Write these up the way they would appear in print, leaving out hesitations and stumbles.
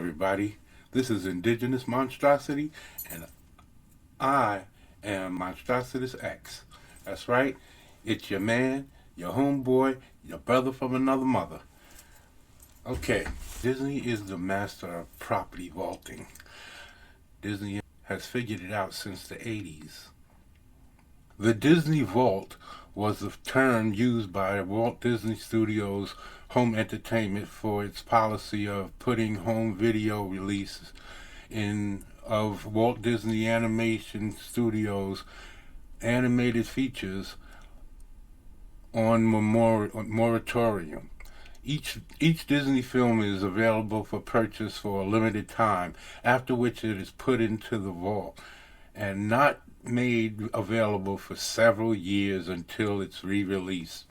everybody. This is Indigenous Monstrosity, and I am Monstrositus X. That's right, it's your man, your homeboy, your brother from another mother. Okay, Disney is the master of property vaulting. Disney has figured it out since the 80s. The Disney Vault was the term used by Walt Disney Studios Home Entertainment for its policy of putting home video releases of Walt Disney Animation Studios animated features on moratorium. Each Disney film is available for purchase for a limited time, after which it is put into the vault and not made available for several years until its re-release.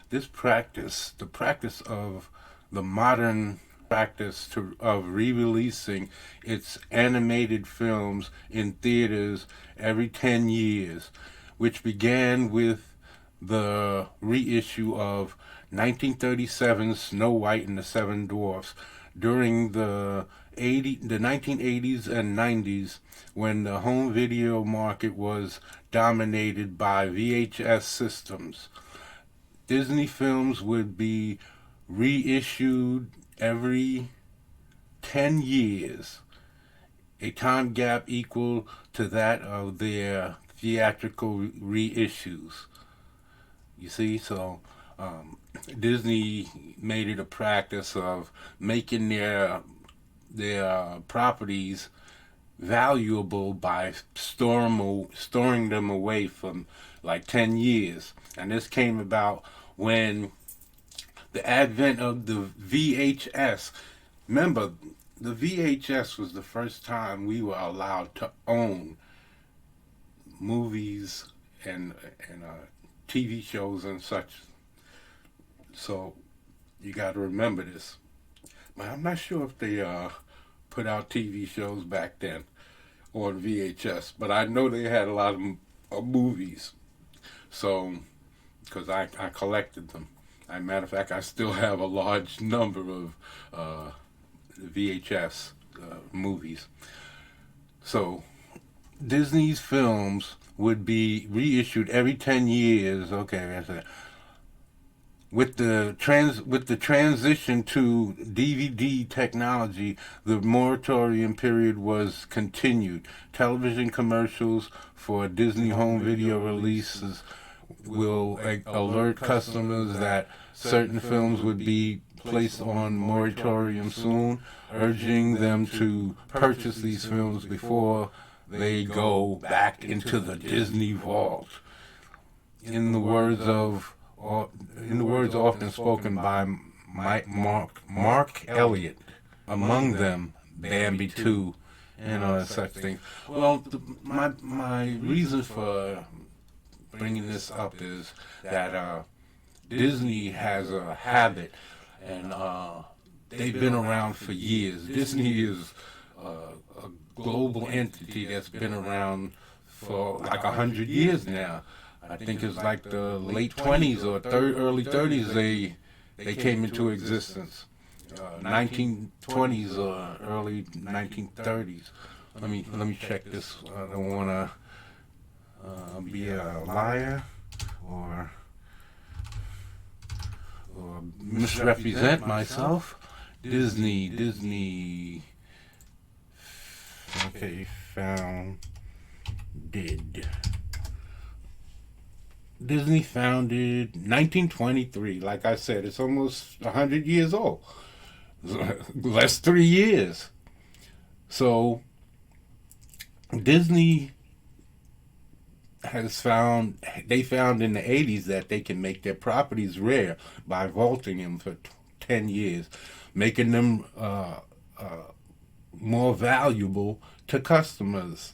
This practice, the practice of the modern practice of re-releasing its animated films in theaters every 10 years, which began with the reissue of 1937's Snow White and the Seven Dwarfs during the 1980s and 90s, when the home video market was dominated by VHS systems. Disney films would be reissued every 10 years, a time gap equal to that of their theatrical reissues. You see, so Disney made it a practice of making their properties valuable by storing them away from like 10 years. And this came about when the advent of the VHS. Remember, the VHS was the first time we were allowed to own movies and TV shows and such. So you got to remember this. But I'm not sure if they put out TV shows back then on VHS, but I know they had a lot of movies. So, because I collected them. As a matter of fact, I still have a large number of VHS movies. So, Disney's films would be reissued every 10 years. Okay, that's it. With the transition to DVD technology, the moratorium period was continued. Television commercials for Disney home video releases will alert customers that certain films would be placed on moratorium soon, urging them to purchase these films before they go back into the Disney vault. In the words often spoken by Mark Elliott, among them Bambi 2 and such things. Well, my reason for bringing this up is that Disney has a habit, and they've been around for years. Disney is a global entity that's been around for like 100 years now. I think it's like the late 20s or early 30s they came into existence. 1920s or early 1930s. Let me check this. I don't want to be a liar or misrepresent myself. Disney. Okay, Disney founded 1923. Like I said, it's almost 100 years old. Less 3 years. So Disney found in the 80s that they can make their properties rare by vaulting them for 10 years, making them more valuable to customers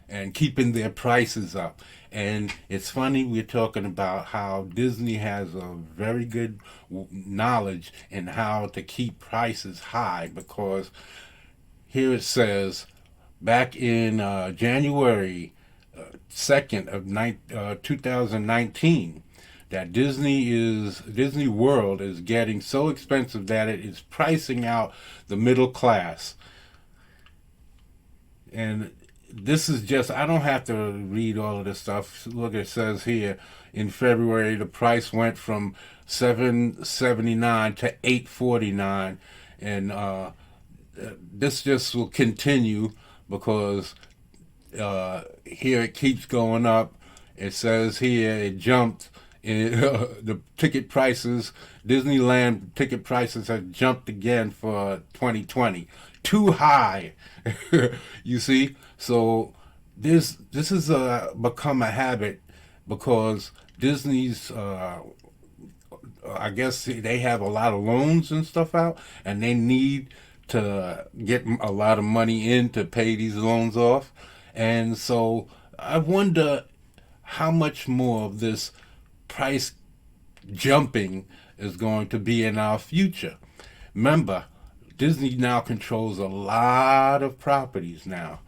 and keeping their prices up. And it's funny, we're talking about how Disney has a very good knowledge in how to keep prices high, because here it says, back in January 2nd of 2019, that Disney World is getting so expensive that it is pricing out the middle class. And this is just, I don't have to read all of this stuff. Look, it says here in February the price went from $7.79 to $8.49, and this just will continue because here it keeps going up. It says here it jumped in the ticket prices. Disneyland ticket prices have jumped again for 2020. Too high. You see? So this has become a habit because Disney's I guess they have a lot of loans and stuff out, and they need to get a lot of money in to pay these loans off. And so I wonder how much more of this price jumping is going to be in our future. Remember, Disney now controls a lot of properties now,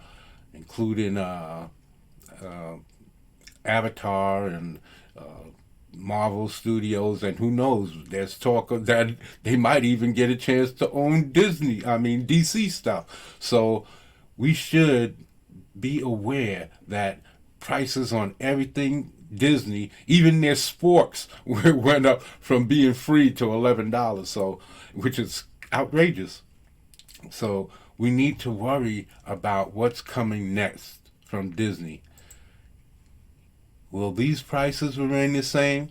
including Avatar and Marvel Studios, and who knows, there's talk of that they might even get a chance to own DC stuff. So we should be aware that prices on everything Disney, even their sports, went up from being free to $11, so which is outrageous. So we need to worry about what's coming next from Disney. Will these prices remain the same,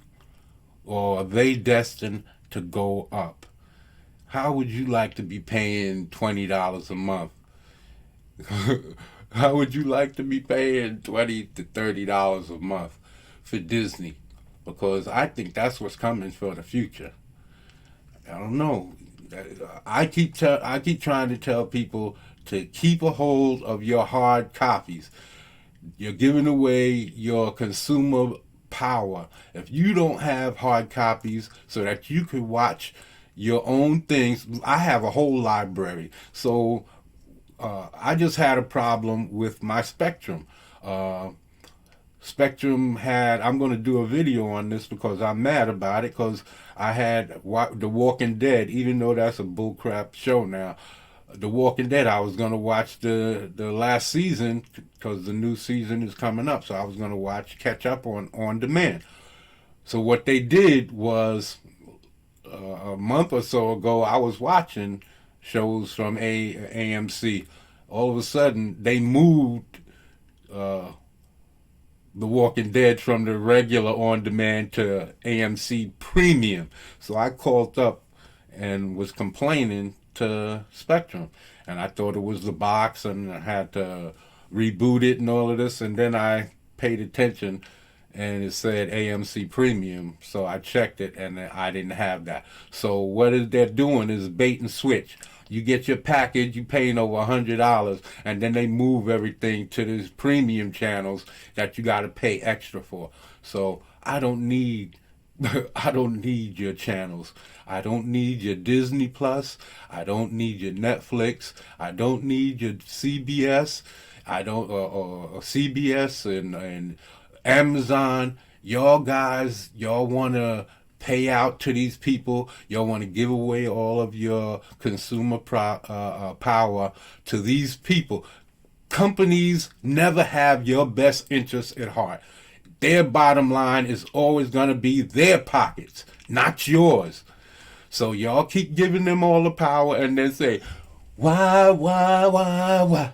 or are they destined to go up? How would you like to be paying $20 a month? How would you like to be paying $20 to $30 a month for Disney? Because I think that's what's coming for the future. I don't know. I keep trying to tell people to keep a hold of your hard copies. You're giving away your consumer power. If you don't have hard copies so that you can watch your own things, I have a whole library. So I just had a problem with my Spectrum. Spectrum had, I'm going to do a video on this because I'm mad about it, because I had The Walking Dead, even though that's a bullcrap show now. The Walking Dead, I was going to watch the last season because the new season is coming up, so I was going to catch up on demand. So what they did was, a month or so ago, I was watching shows from AMC. All of a sudden, they moved The Walking Dead from the regular on-demand to AMC Premium. So I called up and was complaining to Spectrum, and I thought it was the box, and I had to reboot it and all of this, and then I paid attention, and it said AMC Premium, so I checked it, and I didn't have that. So what they're doing is bait and switch. You get your package, you paying over $100, and then they move everything to these premium channels that you got to pay extra for. So I don't need your channels. I don't need your Disney Plus. I don't need your Netflix. I don't need your CBS. I don't or CBS and Amazon. Y'all guys, y'all want to pay out to these people. Y'all want to give away all of your consumer power to these people. Companies never have your best interests at heart. Their bottom line is always going to be their pockets, not yours. So y'all keep giving them all the power and then say, why?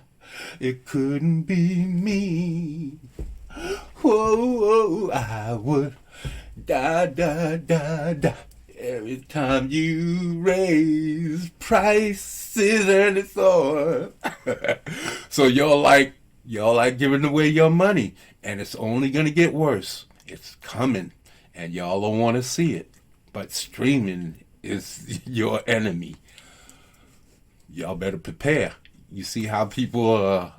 It couldn't be me. Whoa, I would die. Every time you raise prices and it's on. So y'all like giving away your money, and it's only going to get worse. It's coming, and y'all don't want to see it. But streaming is your enemy. Y'all better prepare. You see how people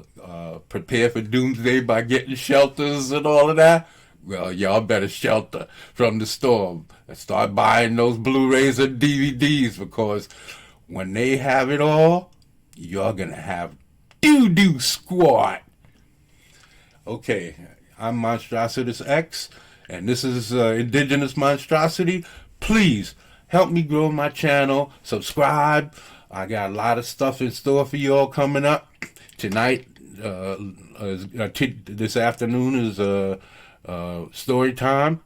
prepare for doomsday by getting shelters and all of that? Well, y'all better shelter from the storm and start buying those Blu-rays and DVDs, because when they have it all, you're going to have doo-doo squad. Okay, I'm Monstrositus X. and this is Indigenous Monstrosity. Please help me grow my channel. Subscribe. I got a lot of stuff in store for you all coming up tonight. This afternoon is story time,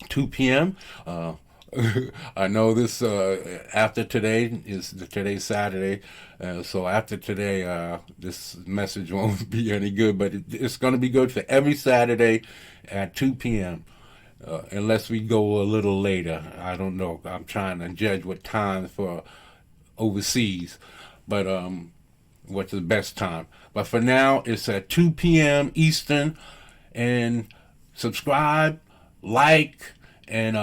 2 p.m. I know this after today is today's Saturday, so after today, this message won't be any good, but it's going to be good for every Saturday at 2 p.m. Unless we go a little later. I don't know. I'm trying to judge what time for overseas, but what's the best time. But for now, it's at 2 p.m. Eastern, and subscribe, like, and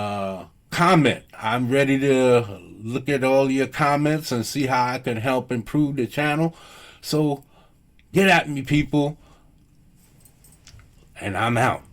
comment. I'm ready to look at all your comments and see how I can help improve the channel. So get at me, people, and I'm out.